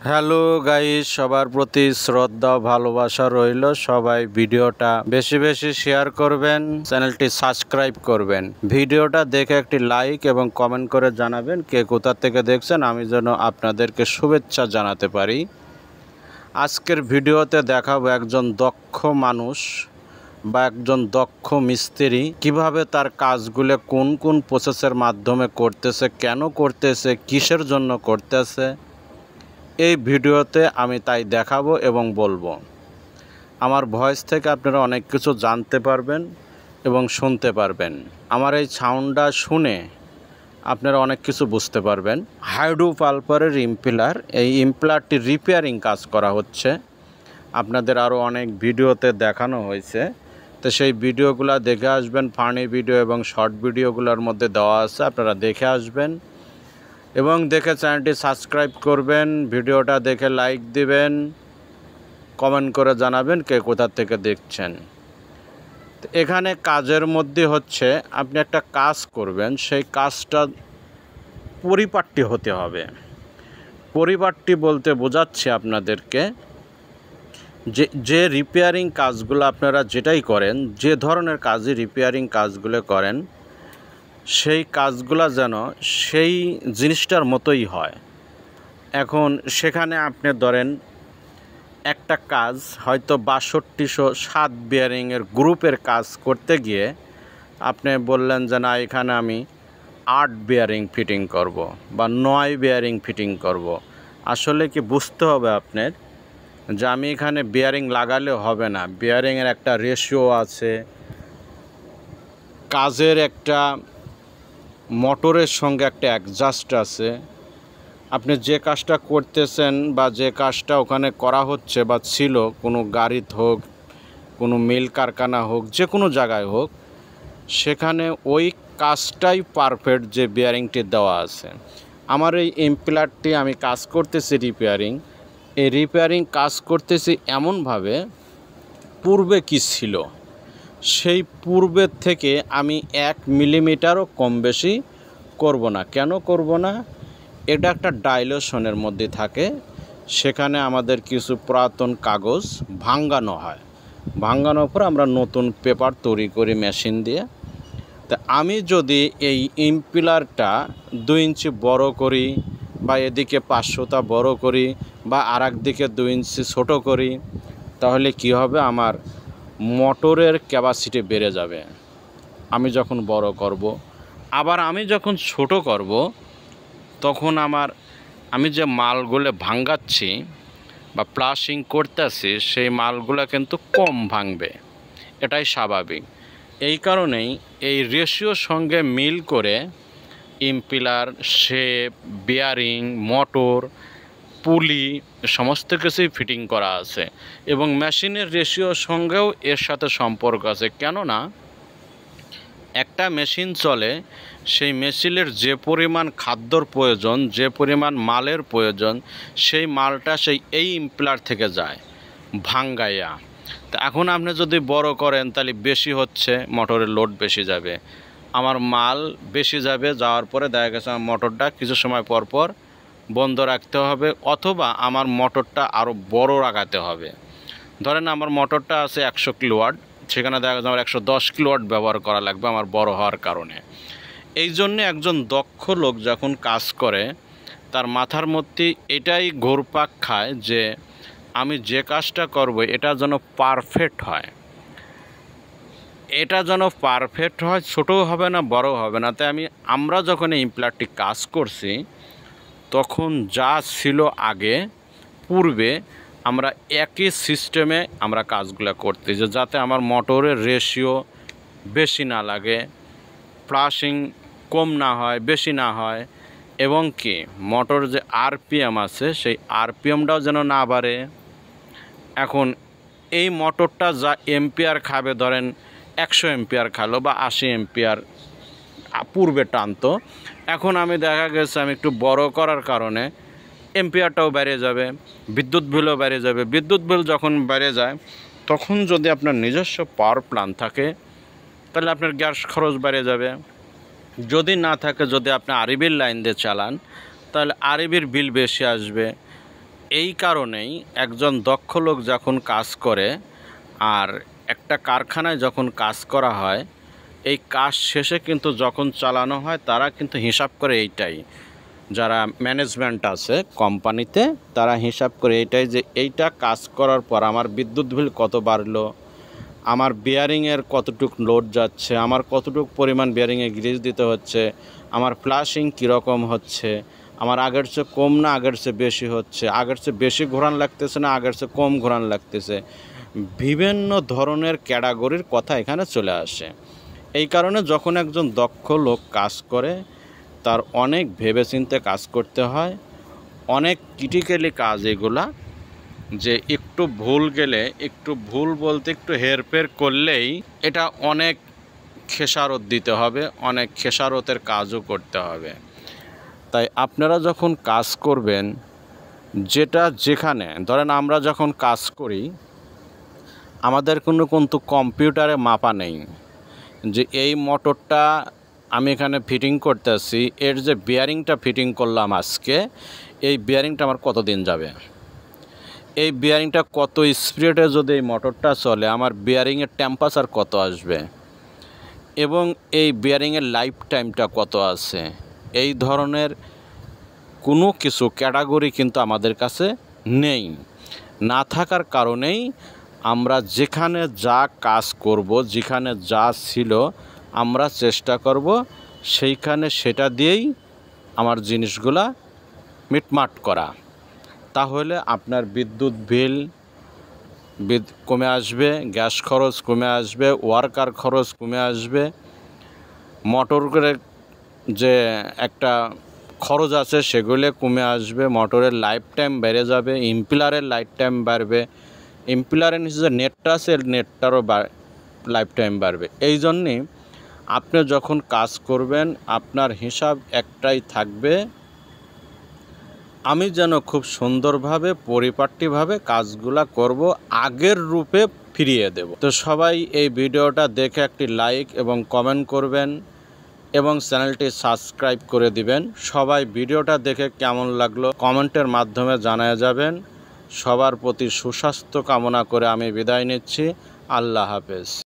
Hello guys, সবার প্রতি শ্রদ্ধা ভালোবাসা রইল। সবাই ভিডিওটা বেশি বেশি শেয়ার করবেন, চ্যানেলটি সাবস্ক্রাইব করবেন। ভিডিওটা দেখে একটি লাইক এবং কমেন্ট করে জানাবেন কে কোথা থেকে দেখছেন, আমি যেন আপনাদেরকে শুভেচ্ছা জানাতে পারি। আজকের ভিডিওতে দেখাবো একজন দক্ষ মানুষ বা একজন দক্ষ মিস্ত্রি কিভাবে তার কাজগুলো কোন কোন প্রসেসের মাধ্যমে করতেছে, কেন করতেছে, কিসের জন্য করতেছে। এই ভিডিওতে আমি তাই দেখাবো এবং বলবো। আমার ভয়েস থেকে আপনারা অনেক কিছু জানতে পারবেন এবং শুনতে পারবেন। আমার এই সাউন্ডটা শুনে আপনারা অনেক কিছু বুঝতে পারবেন। হাইড্রো পাল্পারের ইম্পিলার, এই ইম্পিলারটি রিপেয়ারিং কাজ করা হচ্ছে। আপনাদের আরও অনেক ভিডিওতে দেখানো হয়েছে, তো সেই ভিডিওগুলো দেখে আসবেন। ফানি ভিডিও এবং শর্ট ভিডিওগুলোর মধ্যে দেওয়া আছে, আপনারা দেখে আসবেন এবং দেখে চ্যানেলটি সাবস্ক্রাইব করবেন। ভিডিওটা দেখে লাইক দিবেন, কমেন্ট করে জানাবেন কে কোথা থেকে দেখছেন। তো এখানে কাজের মধ্যে হচ্ছে আপনি একটা কাজ করবেন, সেই কাজটা পরিপাটি হতে হবে। পরিপাটি বলতে বোঝাচ্ছি আপনাদেরকে যে রিপেয়ারিং কাজগুলো আপনারা যেটাই করেন, যে ধরনের কাজই রিপেয়ারিং কাজগুলো করেন, সেই কাজগুলো যেন সেই জিনিসটার মতোই হয়। এখন সেখানে আপনি ধরেন একটা কাজ হয়তো ৬২০৭ বিয়ারিংয়ের গ্রুপের কাজ করতে গিয়ে আপনি বললেন যে না, এখানে আমি ৮ বিয়ারিং ফিটিং করব বা ৯ বিয়ারিং ফিটিং করব। আসলে কি বুঝতে হবে আপনার যে আমি এখানে বিয়ারিং লাগালেও হবে না। বিয়ারিংয়ের একটা রেশিও আছে, কাজের একটা মোটরের সঙ্গে একটা অ্যাডজাস্ট আছে। আপনি যে কাজটা করতেছেন বা যে কাজটা ওখানে করা হচ্ছে বা ছিল, কোনো গাড়িতে হোক, কোনো মিল কারখানা হোক, যে কোনো জায়গায় হোক, সেখানে ওই কাজটাই পারফেক্ট যে বিয়ারিংটি দেওয়া আছে। আমার এই ইম্পিলারটি আমি কাজ করতেছি রিপেয়ারিং, এই রিপেয়ারিং কাজ করতেছি এমনভাবে পূর্বে কি ছিল সেই পূর্বের থেকে আমি ১ মিলিমিটারও কম বেশি করব না। কেন করব না? এটা একটা ডাইলেশনের মধ্যে থাকে। সেখানে আমাদের কিছু পুরাতন কাগজ ভাঙানো হয়, ভাঙানোর পর আমরা নতুন পেপার তৈরি করি মেশিন দিয়ে। তা আমি যদি এই ইম্পিলারটা ২ ইঞ্চি বড় করি বা এদিকে ৫০০টা বড় করি বা আর একদিকে ২ ইঞ্চি ছোটো করি, তাহলে কি হবে? আমার মোটরের ক্যাপাসিটি বেড়ে যাবে আমি যখন বড় করব। আবার আমি যখন ছোট করব তখন আমি যে মালগুলো ভাঙাচ্ছি বা প্লাসিং করতেছি, সেই মালগুলো কিন্তু কম ভাঙবে, এটাই স্বাভাবিক। এই কারণেই এই রেশিওর সঙ্গে মিল করে ইম্পিলার, শেপ, বিয়ারিং, মোটর, পুলি সমস্ত কিছুই ফিটিং করা আছে এবং মেশিনের রেশিওর সঙ্গেও এর সাথে সম্পর্ক আছে। কেননা একটা মেশিন চলে, সেই মেশিনের যে পরিমাণ খাদ্যর প্রয়োজন, যে পরিমাণ মালের প্রয়োজন, সেই মালটা এই ইম্পিলার থেকে যায় ভাঙ্গাইয়া। তা এখন আপনি যদি বড় করেন তাহলে বেশি হচ্ছে, মোটরের লোড বেশি যাবে, আমার মাল বেশি যাবে। যাওয়ার পরে দেখা গেছে আমার মোটরটা কিছু সময় পর পর বন্ধ রাখতে হবে, অথবা আমার মোটরটা আরও বড় রাখাতে হবে। ধরেন আমার মোটরটা আছে ১০০ কিলোওয়াট, সেখানে দেখা যাচ্ছে আমার ১১০ কিলোওয়াট ব্যবহার করা লাগবে আমার বড় হওয়ার কারণে। এই জন্যে একজন দক্ষ লোক যখন কাজ করে তার মাথার মধ্যে এটাই ঘুরপাক খায় যে আমি যে কাজটা করব এটা যেন পারফেক্ট হয়, এটা যেন পারফেক্ট হয়, ছোটও হবে না, বড়ও হবে না। তাই আমরা যখন এই ইম্পিলারটি কাজ করছি তখন যা ছিল আগে পূর্বে, আমরা একই সিস্টেমে আমরা কাজগুলো করতে, যাতে আমার মোটরের রেশিও বেশি না লাগে, ফ্লাশিং কম না হয়, বেশি না হয়, এবং কি মোটর যে আরপিএম আছে সেই আরপিএমটাও যেন না বাড়ে। এখন এই মোটরটা যা এম্পিয়ার খাবে, ধরেন ১০০ এম্পিয়ার খালো বা ৮০ এম্পিয়ার পূর্বে টানতো, এখন আমি দেখা গেছে আমি একটু বড় করার কারণে এম্পিয়ারটাও বেড়ে যাবে, বিদ্যুৎ বিলও বেড়ে যাবে। বিদ্যুৎ বিল যখন বেড়ে যায় তখন যদি আপনার নিজস্ব পাওয়ার প্ল্যান্ট থাকে তাহলে আপনার গ্যাস খরচ বেড়ে যাবে। যদি না থাকে, যদি আপনি আরইবির লাইন দিয়ে চালান তাহলে আরইবির বিল বেশি আসবে। এই কারণেই একজন দক্ষ লোক যখন কাজ করে আর একটা কারখানায় যখন কাজ করা হয়, এই কাজ শেষে কিন্তু যখন চালানো হয় তারা কিন্তু হিসাব করে এইটাই, যারা ম্যানেজমেন্ট আছে কোম্পানিতে তারা হিসাব করে এইটাই যে এইটা কাজ করার পর আমার বিদ্যুৎ বিল কত বাড়লো, আমার বিয়ারিংয়ের কতটুক লোড যাচ্ছে, আমার কতটুক পরিমাণ বিয়ারিংয়ে গ্রিজ দিতে হচ্ছে, আমার ফ্লাশিং কীরকম হচ্ছে, আমার আগের চেয়ে কম না আগের চেয়ে বেশি হচ্ছে, আগের চেয়ে বেশি ঘোরান লাগতেছে না আগের চেয়ে কম ঘোরান লাগতেছে, বিভিন্ন ধরনের ক্যাটাগরির কথা এখানে চলে আসে। এই কারণে যখন একজন দক্ষ লোক কাজ করে তার অনেক ভেবেচিন্তে কাজ করতে হয়, অনেক ক্রিটিক্যালি কাজ এগুলা, যে একটু ভুল গেলে, একটু ভুল বলতে একটু হেরফের করলেই এটা অনেক খেসারত দিতে হবে, অনেক খেসারতের কাজও করতে হবে। তাই আপনারা যখন কাজ করবেন, যেটা যেখানে ধরেন আমরা যখন কাজ করি আমাদের কিন্তু কম্পিউটারে মাপা নেই যে এই মোটরটা আমি এখানে ফিটিং করতেছি, এর যে বিয়ারিংটা ফিটিং করলাম আজকে, এই বিয়ারিংটা আমার কতদিন যাবে, এই বিয়ারিংটা কত স্পিডে যদি এই মোটরটা চলে আমার বিয়ারিংয়ের টেম্পারেচার কত আসবে এবং এই বিয়ারিংয়ের লাইফ টাইমটা কত আছে, এই ধরনের কোনো কিছু ক্যাটাগরি কিন্তু আমাদের কাছে নেই। না থাকার কারণেই আমরা যেখানে যা কাজ করব, যেখানে যা ছিল আমরা চেষ্টা করব সেইখানে সেটা দিয়েই আমার জিনিসগুলা মিটমাট করা। তাহলে আপনার বিদ্যুৎ বিল কমে আসবে, গ্যাস খরচ কমে আসবে, ওয়ার্কার খরচ কমে আসবে, মোটরের যে একটা খরচ আছে সেগুলো কমে আসবে, মোটরের লাইফ টাইম বেড়ে যাবে, ইম্পিলারের লাইফ টাইম বাড়বে, ইম্পিলারের নিচে যে নেটটা আছে নেটটারও লাইফ টাইম বাড়বে। এই জন্যে আপনি যখন কাজ করবেন আপনার হিসাব একটাই থাকবে, আমি যেন খুব সুন্দরভাবে পরিপাটিভাবে কাজগুলা করব, আগের রূপে ফিরিয়ে দেব। তো সবাই এই ভিডিওটা দেখে একটি লাইক এবং কমেন্ট করবেন এবং চ্যানেলটি সাবস্ক্রাইব করে দিবেন। সবাই ভিডিওটা দেখে কেমন লাগলো কমেন্টের মাধ্যমে জানায় যাবেন। সবার প্রতি সুস্বাস্থ্য কামনা করে আমি বিদায় নিচ্ছি। আল্লাহ হাফেজ।